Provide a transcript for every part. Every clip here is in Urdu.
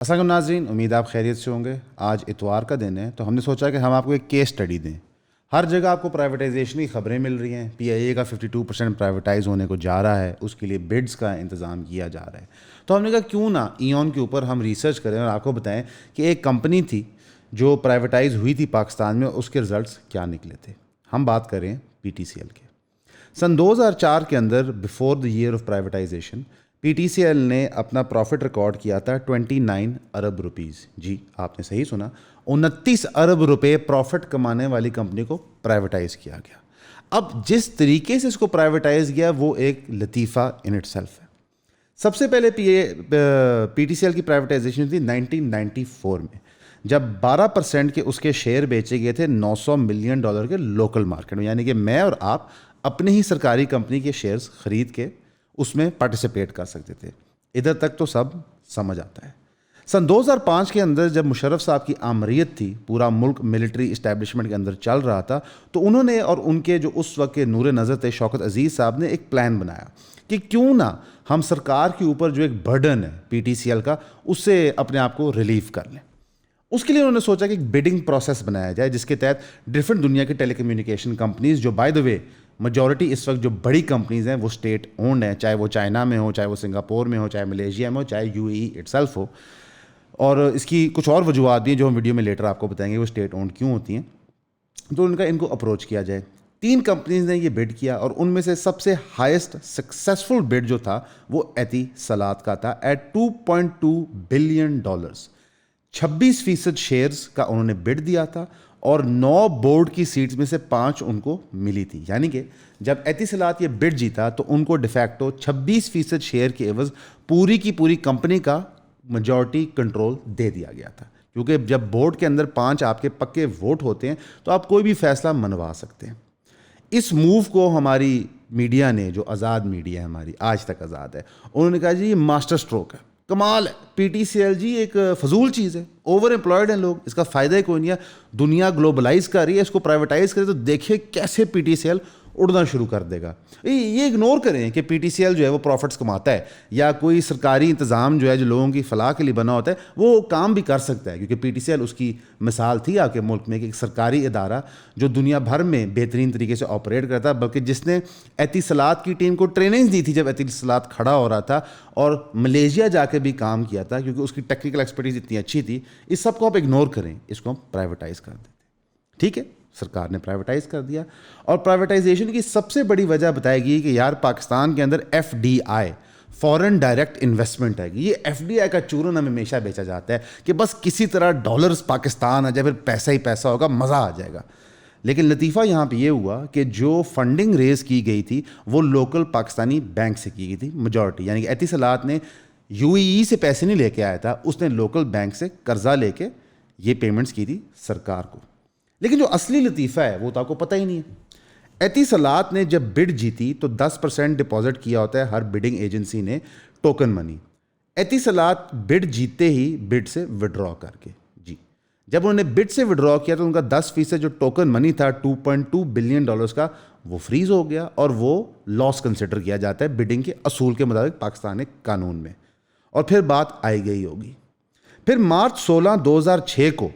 السلام علیکم ناظرین، امید آپ خیریت سے ہوں گے۔ آج اتوار کا دن ہے تو ہم نے سوچا کہ ہم آپ کو ایک کیس اسٹڈی دیں۔ ہر جگہ آپ کو پرائیویٹائزیشن کی خبریں مل رہی ہیں، پی آئی اے کا 52% پرائیویٹائز ہونے کو جا رہا ہے، اس کے لیے بڈز کا انتظام کیا جا رہا ہے۔ تو ہم نے کہا کیوں نہ ایون کے اوپر ہم ریسرچ کریں اور آپ کو بتائیں کہ ایک کمپنی تھی جو پرائیویٹائز ہوئی تھی پاکستان میں، اس کے رزلٹس کیا نکلے تھے۔ ہم بات کریں پی ٹی سی ایل کے۔ سن 2004 کے اندر before the year of privatization P T C L نے اپنا پروفٹ ریکارڈ کیا تھا 29 ارب روپیز۔ جی آپ نے صحیح سنا، 29 ارب روپے پروفٹ کمانے والی کمپنی کو پرائیویٹائز کیا گیا۔ اب جس طریقے سے اس کو پرائیویٹائز کیا وہ ایک لطیفہ ان اٹ سیلف ہے۔ سب سے پہلے پی ٹی سی ایل کی پرائیویٹائزیشن تھی 1994 میں، جب 12% کے اس کے شیئر بیچے گئے تھے $900 ملین کے لوکل مارکیٹ میں، یعنی کہ میں اور آپ اپنے ہی سرکاری کمپنی کے شیئرز خرید کے اس میں پارٹیسپیٹ کر سکتے تھے۔ ادھر تک تو سب سمجھ آتا ہے۔ سن 2005 کے اندر جب مشرف صاحب کی آمریت تھی، پورا ملک ملٹری اسٹیبلشمنٹ کے اندر چل رہا تھا، تو انہوں نے اور ان کے جو اس وقت کے نور نظر تھے شوکت عزیز صاحب نے ایک پلان بنایا کہ کیوں نہ ہم سرکار کے اوپر جو ایک برڈن ہے پی ٹی سی ایل کا، اس سے اپنے آپ کو ریلیف کر لیں۔ اس کے لیے انہوں نے سوچا کہ ایک بڈنگ پروسیس بنایا جائے جس کے تحت ڈفرینٹ دنیا کی ٹیلی کمیونیکیشن کمپنیز، جو بائی دا وے میجورٹی اس وقت جو بڑی کمپنیز ہیں وہ اسٹیٹ اونڈ ہیں، چاہے وہ چائنا میں ہو، چاہے وہ سنگاپور میں ہو، چاہے ملیشیا میں ہو، چاہے U A E itself ہو، اور اس کی کچھ اور وجوہات بھی ہیں جو ہم ویڈیو میں لیٹر آپ کو بتائیں گے وہ اسٹیٹ اونڈ کیوں ہوتی ہیں۔ تو ان کو اپروچ کیا جائے۔ 3 کمپنیز نے یہ بڈ کیا اور ان میں سے سب سے ہائیسٹ سکسیسفل بڈ جو تھا وہ اعتیصالات کا تھا ایٹ $2.2 بلین۔ 26% شیئرز کا انہوں نے بڈ دیا تھا اور 9 بورڈ کی سیٹس میں سے 5 ان کو ملی تھی، یعنی کہ جب اعتیصالات یہ بڈ جیتا تو ان کو ڈیفیکٹو 26% شیئر کے عوض پوری کی پوری کمپنی کا میجورٹی کنٹرول دے دیا گیا تھا، کیونکہ جب بورڈ کے اندر 5 آپ کے پکے ووٹ ہوتے ہیں تو آپ کوئی بھی فیصلہ منوا سکتے ہیں۔ اس موو کو ہماری میڈیا نے، جو آزاد میڈیا ہے ہماری، آج تک آزاد ہے، انہوں نے کہا جی یہ ماسٹر اسٹروک ہے، کمال ہے، پی ٹی سی ایل جی ایک فضول چیز ہے، اوور امپلائڈ ہیں لوگ، اس کا فائدہ ہی کوئی نہیں ہے، دنیا گلوبلائز کر رہی ہے، اس کو پرائیویٹائز کرے تو دیکھیں کیسے پی ٹی سی ایل اڑنا شروع کر دے گا۔ یہ اگنور کریں کہ پی ٹی سی ایل جو ہے وہ پروفٹس کماتا ہے، یا کوئی سرکاری انتظام جو ہے جو لوگوں کی فلاح کے لیے بنا ہوتا ہے وہ کام بھی کر سکتا ہے، کیونکہ پی ٹی سی ایل اس کی مثال تھی آپ کے ملک میں کہ ایک سرکاری ادارہ جو دنیا بھر میں بہترین طریقے سے آپریٹ کرتا ہے، بلکہ جس نے اعتیصالات کی ٹیم کو ٹریننگ دی تھی جب اعتیصالات کھڑا ہو رہا تھا، اور ملیشیا جا کے بھی کام کیا تھا کیونکہ اس کی ٹیکنیکل ایکسپرٹیز اتنی اچھی تھی۔ اس سب کو آپ اگنور کریں، اس کو ہم پرائیویٹائز کر دیتے، ٹھیک ہے؟ سرکار نے پرائیویٹائز کر دیا، اور پرائیویٹائزیشن کی سب سے بڑی وجہ بتائی گئی کہ یار پاکستان کے اندر F D I, foreign direct investment ہے، یہ ایف ڈی آئی کا چورن ہمیں ہمیشہ بیچا جاتا ہے کہ بس کسی طرح ڈالرز پاکستان آ جائے، پھر پیسہ ہی پیسہ ہوگا، مزہ آ جائے گا۔ لیکن لطیفہ یہاں پہ یہ ہوا کہ جو فنڈنگ ریز کی گئی تھی وہ لوکل پاکستانی بینک سے کی گئی تھی میجورٹی، یعنی کہ اعتیصالات نے یو اے ای سے پیسے نہیں لے کے آیا تھا، اس نے لوکل بینک سے قرضہ لے کے یہ پیمنٹس کی تھی سرکار کو۔ لیکن جو اصلی لطیفہ ہے وہ تو آپ کو پتہ ہی نہیں ہے۔ اعتیصالات نے جب بڈ جیتی تو 10% ڈپازٹ کیا ہوتا ہے ہر بڈنگ ایجنسی نے ٹوکن منی۔ اعتیصالات بڈ جیتے ہی بڈ سے وڈرا کر کے، جی جب انہوں نے بڈ سے وڈرا کیا تو ان کا 10% جو ٹوکن منی تھا $2.2 بلین کا وہ فریز ہو گیا، اور وہ لاس کنسیڈر کیا جاتا ہے بڈنگ کے اصول کے مطابق پاکستان قانون میں، اور پھر بات آئی گئی ہوگی۔ پھر مارچ 16 2006 کو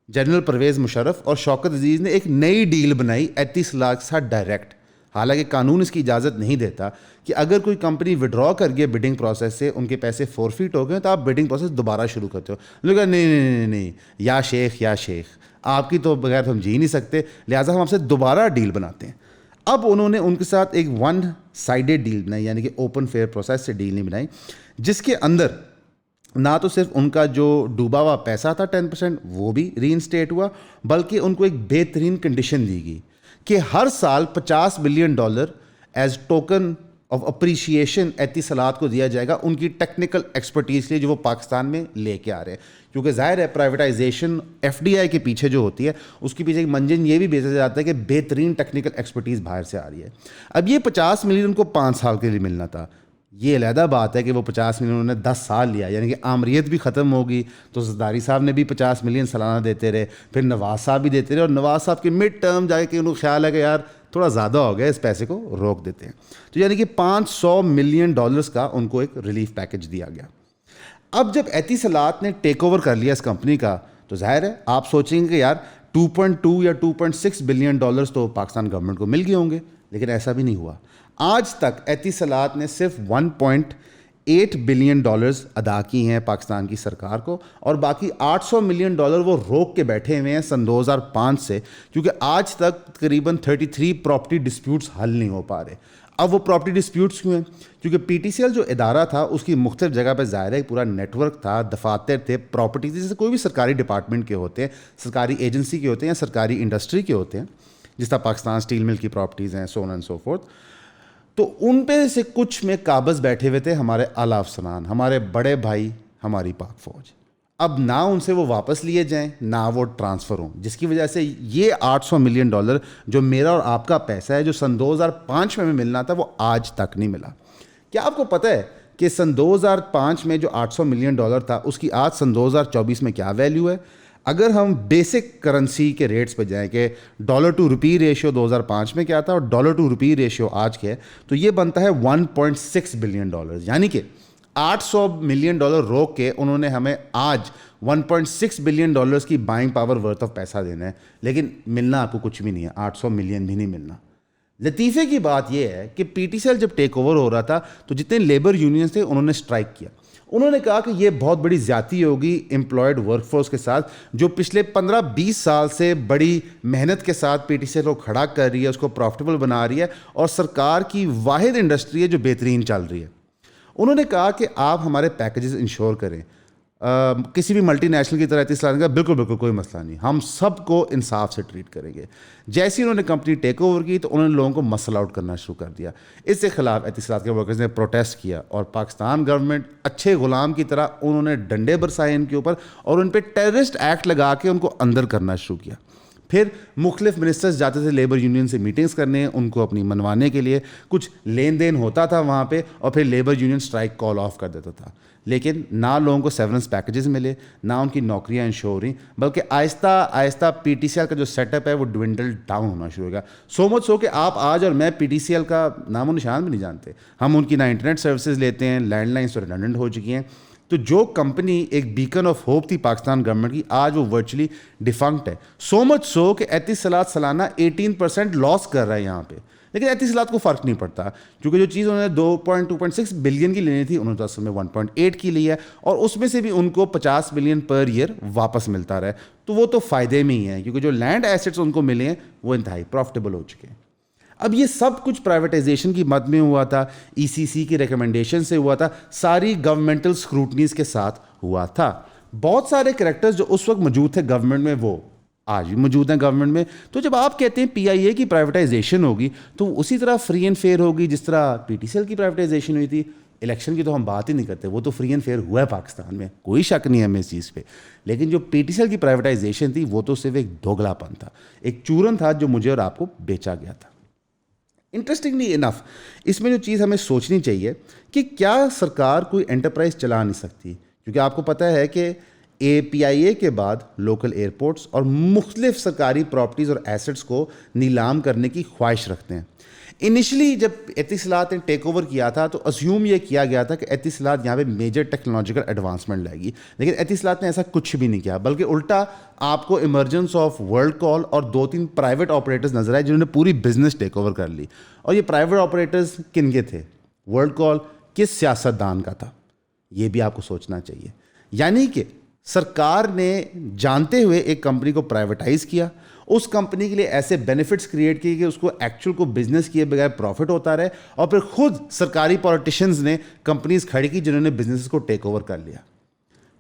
جنرل پرویز مشرف اور شوکت عزیز نے ایک نئی ڈیل بنائی اعتیصالات کے ساتھ ڈائریکٹ، حالانکہ قانون اس کی اجازت نہیں دیتا کہ اگر کوئی کمپنی وڈرا کر گیا بڈنگ پروسیس سے، ان کے پیسے فورفیٹ ہو گئے تو آپ بڈنگ پروسیس دوبارہ شروع کرتے ہو۔ لوگ کہا نہیں، یا شیخ آپ کی تو بغیر ہم جی نہیں سکتے، لہٰذا ہم آپ سے دوبارہ ڈیل بناتے ہیں۔ اب انہوں نے ان کے ساتھ ایک ون سائیڈڈ ڈیل بنائی، یعنی کہ اوپن فیئر پروسیس سے ڈیل نہیں بنائی، جس کے اندر نہ تو صرف ان کا جو ڈوبا ہوا پیسہ تھا 10% وہ بھی ری انسٹیٹ ہوا، بلکہ ان کو ایک بہترین کنڈیشن دی گئی کہ ہر سال $50 million as token of appreciation Etisalat کو دیا جائے گا ان کی ٹیکنیکل ایکسپرٹیز کے لیے جو وہ پاکستان میں لے کے آ رہے ہیں، کیونکہ ظاہر ہے پرائیویٹائزیشن ایف ڈی آئی کے پیچھے جو ہوتی ہے اس کے پیچھے ایک منجن یہ بھی بیچا جاتا ہے کہ بہترین ٹیکنیکل ایکسپرٹیز باہر سے آ رہی ہے۔ اب یہ 50 ملین ان کو 5 سال کے لیے ملنا تھا، یہ علیحدہ بات ہے کہ وہ 50 ملین انہوں نے 10 سال لیا، یعنی کہ آمریت بھی ختم ہوگی تو زرداری صاحب نے بھی 50 ملین سالانہ دیتے رہے، پھر نواز صاحب بھی دیتے رہے، اور نواز صاحب کے مڈ ٹرم جا کے انہوں خیال ہے کہ یار تھوڑا زیادہ ہو گیا، اس پیسے کو روک دیتے ہیں، تو یعنی کہ $500 ملین کا ان کو ایک ریلیف پیکج دیا گیا۔ اب جب اتصالات نے ٹیک اوور کر لیا اس کمپنی کا تو ظاہر ہے آپ سوچیں گے کہ یار 2.2 یا 2.6 بلین ڈالرز تو پاکستان گورنمنٹ کو مل گئے ہوں گے، لیکن ایسا بھی نہیں ہوا. آج تک اتصالات نے صرف 1.8 بلین ڈالرز ادا کی ہیں پاکستان کی سرکار کو، اور باقی 800 ملین ڈالر وہ روک کے بیٹھے ہوئے ہیں سن 2005 سے، کیونکہ آج تک تقریباً 33 پراپرٹی ڈسپیوٹس حل نہیں ہو پا رہے. اب وہ پراپرٹی ڈسپیوٹس کیوں ہیں؟ کیونکہ پی ٹی سی ایل جو ادارہ تھا اس کی مختلف جگہ پہ ظاہر ہے پورا نیٹ ورک تھا، دفاتر تھے، پراپرٹیز، جیسے کوئی بھی سرکاری ڈپارٹمنٹ کے ہوتے ہیں، سرکاری ایجنسی کے ہوتے ہیں یا سرکاری انڈسٹری کے ہوتے ہیں، جس طرح پاکستان اسٹیل مل کی پراپرٹیز ہیں، سو آن اینڈ سو فورتھ. تو ان پہ سے کچھ میں قابض بیٹھے ہوئے تھے ہمارے اعلیٰ افسران، ہمارے بڑے بھائی، ہماری پاک فوج. اب نہ ان سے وہ واپس لیے جائیں نہ وہ ٹرانسفر ہوں، جس کی وجہ سے یہ 800 ملین ڈالر جو میرا اور آپ کا پیسہ ہے جو سن 2005 میں ملنا تھا وہ آج تک نہیں ملا. کیا آپ کو پتہ ہے کہ سن 2005 میں جو 800 ملین ڈالر تھا اس کی آج سن 2024 میں کیا ویلیو ہے؟ اگر ہم بیسک کرنسی کے ریٹس پہ جائیں کہ ڈالر ٹو روپی ریشیو 2005 میں کیا تھا اور ڈالر ٹو روپی ریشیو آج کیا ہے، تو یہ بنتا ہے 1.6 بلین ڈالر. یعنی کہ 800 ملین ڈالر روک کے انہوں نے ہمیں آج 1.6 بلین ڈالرز کی بائنگ پاور ورتھ آف پیسہ دینا ہے، لیکن ملنا آپ کو کچھ بھی نہیں ہے، 800 ملین بھی نہیں ملنا. لطیفے کی بات یہ ہے کہ پی ٹی سی ایل جب ٹیک اوور ہو رہا تھا تو جتنے لیبر یونینز تھے انہوں نے اسٹرائک کیا. انہوں نے کہا کہ یہ بہت بڑی زیادتی ہوگی امپلائڈ ورک فورس کے ساتھ جو پچھلے 15-20 سال سے بڑی محنت کے ساتھ پی ٹی سی ایل کو کھڑا کر رہی ہے، اس کو پروفٹیبل بنا رہی ہے اور سرکار کی واحد انڈسٹری ہے جو بہترین چل رہی ہے. انہوں نے کہا کہ آپ ہمارے پیکیجز انشور کریں. کسی بھی ملٹی نیشنل کی طرح اتصالات نے کہا بالکل کوئی مسئلہ نہیں، ہم سب کو انصاف سے ٹریٹ کریں گے. جیسے انہوں نے کمپنی ٹیک اوور کی تو انہوں نے لوگوں کو مسل آؤٹ کرنا شروع کر دیا. اس کے خلاف اتصالات کے ورکرز نے پروٹیسٹ کیا اور پاکستان گورنمنٹ اچھے غلام کی طرح انہوں نے ڈنڈے برسائے ان کے اوپر اور ان پہ ٹیررسٹ ایکٹ لگا کے ان کو اندر کرنا شروع کیا. پھر مختلف منسٹرز جاتے تھے لیبر یونین سے میٹنگز کرنے ان کو اپنی منوانے کے لیے، کچھ لین دین ہوتا تھا وہاں پہ اور پھر labour union strike call of کر دیتا تھا. لیکن نہ لوگوں کو سیورنس پیکیجز ملے، نہ ان کی نوکریاں انشور ہوئیں، بلکہ آہستہ آہستہ پی ٹی سی ایل کا جو سیٹ اپ ہے وہ ڈوینڈل ڈاؤن ہونا شروع ہو گیا. سو مچ سو کہ آپ آج اور میں پی ٹی سی ایل کا نام و نشان بھی نہیں جانتے. ہم ان کی نہ انٹرنیٹ سروسز لیتے ہیں، لینڈ لائنس تو ریڈنڈنٹ ہو چکی ہیں. تو جو کمپنی ایک بیکن آف ہوپ تھی پاکستان گورنمنٹ کی، آج وہ ورچولی ڈیفنکٹ ہے. سو مچ سو کہ اتصالات سالانہ 18% لاس کر رہا ہے یہاں پہ، لیکن اتصالات کو فرق نہیں پڑتا کیونکہ جو چیز انہوں نے 2.6 بلین کی لینی تھی انہوں نے اصل میں 1.8 کی لی ہے اور اس میں سے بھی ان کو 50 ملین پر ایئر واپس ملتا رہا. تو وہ تو فائدے میں ہی ہیں کیونکہ جو لینڈ ایسٹس ان کو ملے ہیں وہ انتہائی پروفٹیبل ہو چکے ہیں. اب یہ سب کچھ پرائیویٹائزیشن کی مد میں ہوا تھا، ای سی سی کی ریکمنڈیشن سے ہوا تھا، ساری گورنمنٹل اسکروٹنیز کے ساتھ ہوا تھا. بہت سارے کریکٹرز جو اس وقت موجود تھے گورنمنٹ میں وہ آج بھی موجود ہیں گورنمنٹ میں. تو جب آپ کہتے ہیں پی آئی اے کی پرائیویٹائزیشن ہوگی تو اسی طرح فری اینڈ فیئر ہوگی جس طرح پی ٹی سی ایل کی پرائیویٹائزیشن ہوئی تھی. الیکشن کی تو ہم بات ہی نہیں کرتے، وہ تو فری اینڈ فیئر ہوا ہے پاکستان میں، کوئی شک نہیں ہے ہمیں اس چیز پہ. لیکن جو پی ٹی سی ایل کی پرائیویٹائزیشن تھی وہ تو صرف ایک دوگلا پن تھا، ایک چورن تھا جو مجھے اور آپ کو بیچا گیا تھا. انٹرسٹنگلی انف اس میں جو چیز ہمیں سوچنی چاہیے کہ کیا سرکار کوئی انٹرپرائز چلا نہیں سکتی، کیونکہ آپ کو پتہ ہے کہ پی آئی اے کے بعد لوکل ایئرپورٹس اور مختلف سرکاری پراپرٹیز اور ایسٹس کو نیلام کرنے کی خواہش رکھتے ہیں. انیشلی جب اتصالات نے ٹیک اوور کیا تھا تو اسیوم یہ کیا گیا تھا کہ اتصالات یہاں پہ میجر ٹیکنالوجیکل ایڈوانسمنٹ لائے گی، لیکن اتصالات نے ایسا کچھ بھی نہیں کیا، بلکہ الٹا آپ کو ایمرجنس آف ورلڈ کال اور 2-3 پرائیویٹ آپریٹرز نظر آئے جنہوں نے پوری بزنس ٹیک اوور کر لی. اور یہ پرائیویٹ آپریٹرز کن کے تھے؟ ورلڈ کال کس سیاستدان کا تھا؟ یہ بھی آپ کو سوچنا چاہیے. یعنی کہ سرکار نے جانتے ہوئے ایک کمپنی کو پرائیویٹائز کیا، اس کمپنی کے لیے ایسے بینیفٹس کریٹ کیے کہ اس کو ایکچوئل کو بزنس کیے بغیر پروفٹ ہوتا رہے، اور پھر خود سرکاری پولیٹیشنز نے کمپنیز کھڑی کی جنہوں نے بزنس کو ٹیک اوور کر لیا.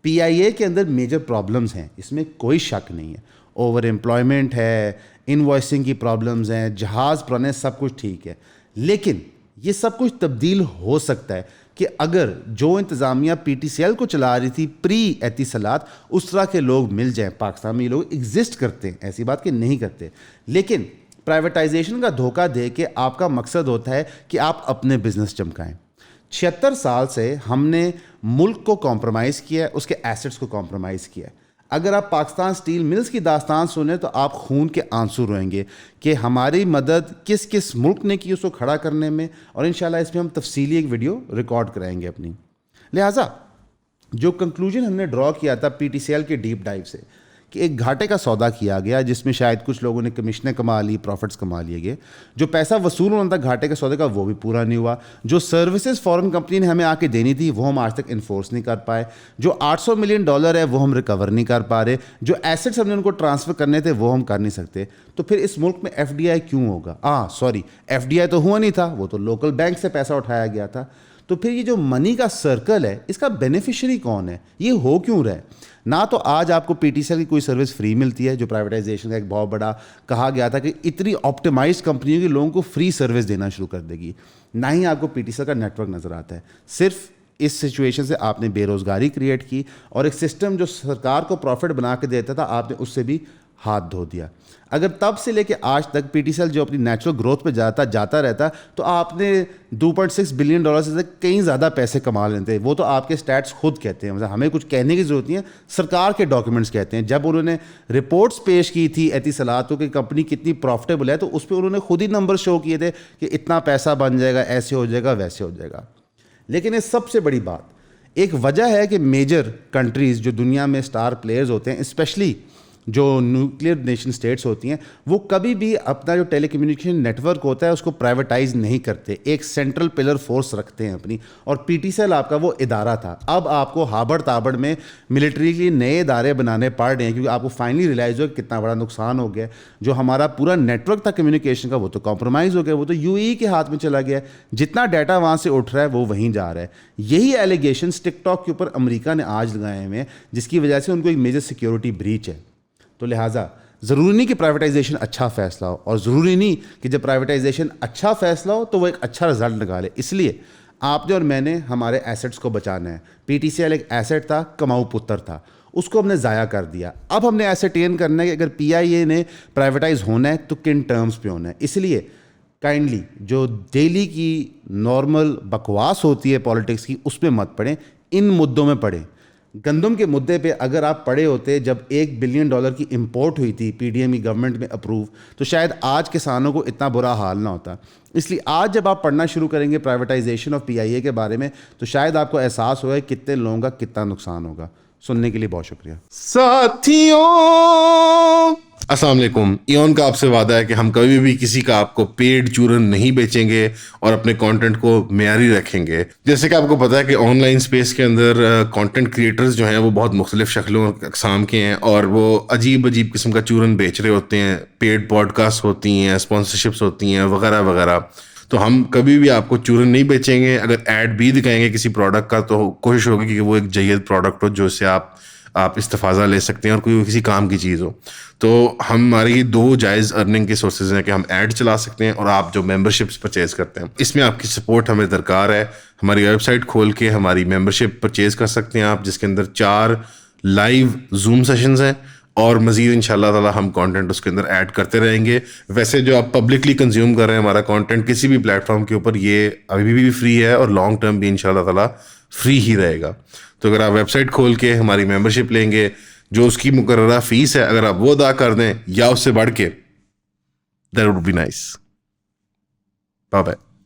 پی آئی اے کے اندر میجر پرابلمز ہیں، اس میں کوئی شک نہیں ہے. اوور امپلائمنٹ ہے، انوائسنگ کی پرابلمز ہیں، جہاز پرانے، سب کچھ ٹھیک ہے. لیکن یہ سب کچھ تبدیل ہو سکتا ہے کہ اگر جو انتظامیہ پی ٹی سی ایل کو چلا رہی تھی پری اتصالات اس طرح کے لوگ مل جائیں. پاکستان میں یہ لوگ ایگزسٹ کرتے ہیں، ایسی بات کہ نہیں کرتے، لیکن پرائیویٹائزیشن کا دھوکہ دے کے آپ کا مقصد ہوتا ہے کہ آپ اپنے بزنس چمکائیں. 76 سال سے ہم نے ملک کو کمپرومائز کیا ہے، اس کے ایسٹس کو کمپرومائز کیا ہے. اگر آپ پاکستان اسٹیل ملز کی داستان سنیں تو آپ خون کے آنسو روئیں گے کہ ہماری مدد کس کس ملک نے کی اس کو کھڑا کرنے میں، اور انشاءاللہ اس پہ ہم تفصیلی ایک ویڈیو ریکارڈ کرائیں گے اپنی. لہٰذا جو کنکلوژن ہم نے ڈرا کیا تھا پی ٹی سی ایل کے ڈیپ ڈائیو سے کہ ایک گھاٹے کا سودا کیا گیا جس میں شاید کچھ لوگوں نے کمیشنیں کما لی, پروفٹس کما لیے گئے, جو پیسہ وصول ہونا تھا گھاٹے کے سودے کا وہ بھی پورا نہیں ہوا, جو سروسز فورن کمپنی نے ہمیں آ کے دینی تھی وہ ہم آج تک انفورس نہیں کر پائے, جو $800 ملین ہے وہ ہم ریکور نہیں کر پا رہے, جو ایسٹس ہم نے ان کو ٹرانسفر کرنے تھے وہ ہم کر نہیں سکتے. تو پھر اس ملک میں ایف ڈی آئی کیوں ہوگا؟ ایف ڈی آئی تو ہوا نہیں تھا, وہ تو لوکل بینک سے پیسہ اٹھایا گیا تھا. تو پھر یہ جو منی کا سرکل ہے اس کا بینیفیشری کون ہے؟ یہ ہو کیوں رہا ہے؟ نہ تو آج آپ کو پی ٹی سی ایل کی کوئی سروس فری ملتی ہے, جو پرائیویٹائزیشن کا ایک بہت بڑا کہا گیا تھا کہ اتنی آپٹیمائزڈ کمپنیوں کے لوگوں کو فری سروس دینا شروع کر دے گی, نہ ہی آپ کو پی ٹی سی ایل کا نیٹ ورک نظر آتا ہے. صرف اس سچویشن سے آپ نے بے روزگاری کریٹ کی اور ایک سسٹم جو سرکار کو پروفٹ بنا کے دیتا تھا آپ نے اس سے بھی ہاتھ دھو دیا. اگر تب سے لے کے آج تک پی ٹی سی ایل جو اپنی نیچرل گروتھ پہ جاتا رہتا تو آپ نے $2.6 بلین سے کہیں زیادہ پیسے کما لیتے. وہ تو آپ کے اسٹیٹس خود کہتے ہیں, مطلب ہمیں کچھ کہنے کی ضرورت نہیں ہے, سرکار کے ڈاکیومنٹس کہتے ہیں. جب انہوں نے رپورٹس پیش کی تھی اتصالاتوں کی کمپنی کتنی پروفٹیبل ہے تو اس پہ انہوں نے خود ہی نمبر شو کیے تھے کہ اتنا پیسہ بن جائے گا, ایسے ہو جائے گا, ویسے ہو جائے گا. لیکن اس سب سے بڑی بات ایک وجہ ہے کہ میجر کنٹریز جو دنیا میں اسٹار پلیئرز ہوتے ہیں, اسپیشلی جو نیوکلیئر نیشن اسٹیٹس ہوتی ہیں, وہ کبھی بھی اپنا جو ٹیلی کمیونیکیشن نیٹ ورک ہوتا ہے اس کو پرائیویٹائز نہیں کرتے, ایک سینٹرل پلر فورس رکھتے ہیں اپنی. اور پی ٹی سی ایل آپ کا وہ ادارہ تھا. اب آپ کو ہابڑ تابڑ میں ملٹری کے لیے نئے ادارے بنانے پڑ رہے ہیں کیونکہ آپ کو فائنلی ریلائز ہو کہ کتنا بڑا نقصان ہو گیا. جو ہمارا پورا نیٹ ورک تھا کمیونیکیشن کا وہ تو کمپرومائز ہو گیا, وہ تو یو ای کے ہاتھ میں چلا گیا. جتنا ڈیٹا وہاں سے اٹھ رہا ہے وہ وہیں جا رہا ہے. یہی ایلیگیشنس ٹک ٹاک کے اوپر امریکہ نے آج لگائے ہوئے ہیں جس کی وجہ سے ان کو ایک میجر سیکیورٹی بریچ ہے. تو لہٰذا ضروری نہیں کہ پرائیویٹائزیشن اچھا فیصلہ ہو, اور ضروری نہیں کہ جب پرائیویٹائزیشن اچھا فیصلہ ہو تو وہ ایک اچھا رزلٹ نکالے. اس لیے آپ نے اور میں نے ہمارے ایسٹس کو بچانا ہے. پی ٹی سی ایل ایک ایسٹ تھا, کماؤ پتر تھا, اس کو ہم نے ضائع کر دیا. اب ہم نے ایسرٹین کرنا ہے کہ اگر پی آئی اے نے پرائیویٹائز ہونا ہے تو کن ٹرمز پہ ہونا ہے. اس لیے کائنڈلی جو ڈیلی کی نارمل بکواس ہوتی ہے پالیٹکس کی اس پہ مت پڑھیں, ان مدوں میں پڑھیں. گندم کے مدعے پہ اگر آپ پڑے ہوتے جب $1 بلین کی امپورٹ ہوئی تھی P D M E government میں اپروو, تو شاید آج کسانوں کو اتنا برا حال نہ ہوتا. اس لیے آج جب آپ پڑھنا شروع کریں گے پرائیویٹائزیشن آف پی آئی اے کے بارے میں تو شاید آپ کو احساس ہوگا کتنے لوگوں کا کتنا نقصان ہوگا. سننے کے لیے بہت شکریہ ساتھیوں. السلام علیکم. ایون کا آپ سے وعدہ ہے کہ ہم کبھی بھی کسی کا آپ کو پیڈ چورن نہیں بیچیں گے اور اپنے کانٹینٹ کو معیاری رکھیں گے. جیسے کہ آپ کو پتا ہے کہ آن لائن اسپیس کے اندر کانٹینٹ کریٹرز جو ہیں وہ بہت مختلف شکلوں اقسام کے ہیں اور وہ عجیب عجیب قسم کا چورن بیچ رہے ہوتے ہیں. پیڈ پوڈ کاسٹ ہوتی ہیں, اسپانسرشپس ہوتی ہیں, وغیرہ وغیرہ. تو ہم کبھی بھی آپ کو چورن نہیں بیچیں گے. اگر ایڈ بھی دکھائیں گے کسی پروڈکٹ کا تو کوشش ہوگی کہ وہ ایک جید پروڈکٹ ہو جو اس سے آپ استفادہ لے سکتے ہیں اور کوئی کسی کام کی چیز ہو. تو ہماری 2 جائز ارننگ کے سورسز ہیں کہ ہم ایڈ چلا سکتے ہیں اور آپ جو ممبرشپس پرچیز کرتے ہیں اس میں آپ کی سپورٹ ہمیں درکار ہے. ہماری ویب سائٹ کھول کے ہماری ممبرشپ پرچیز کر سکتے ہیں آپ, جس کے اندر 4 لائیو زوم سیشنز ہیں اور مزید ان شاء اللہ تعالیٰ ہم کانٹینٹ اس کے اندر ایڈ کرتے رہیں گے. ویسے جو آپ پبلکلی کنزیوم کر رہے ہیں ہمارا کانٹینٹ کسی بھی پلیٹ فارم کے اوپر, یہ ابھی بھی فری ہے اور لانگ ٹرم بھی ان شاء اللہ تعالیٰ فری ہی رہے گا. تو اگر آپ ویب سائٹ کھول کے ہماری ممبرشپ لیں گے, جو اس کی مقررہ فیس ہے اگر آپ وہ ادا کر دیں یا اس سے بڑھ کے, that would be nice. Bye bye.